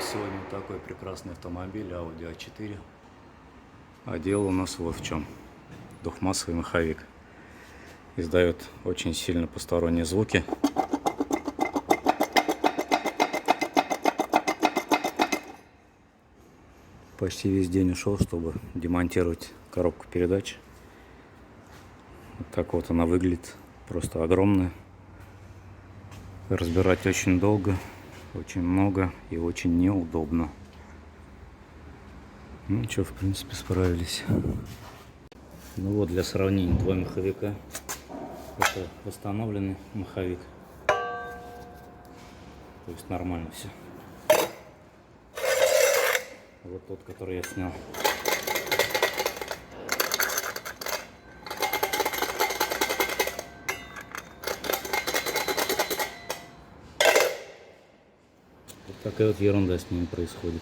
нас сегодня такой прекрасный автомобиль Audi A4. А дело у нас вот в чем. Двухмассовый маховик. Издает очень сильно посторонние звуки. Почти весь день ушел, чтобы демонтировать коробку передач. Вот так вот она выглядит. Просто огромная. Разбирать очень долго, очень много и очень неудобно. Ну что, в принципе, справились. Ну вот, для сравнения, два маховика. Это восстановленный маховик. То есть нормально все. Вот тот, который я снял. Вот такая вот ерунда с ними происходит.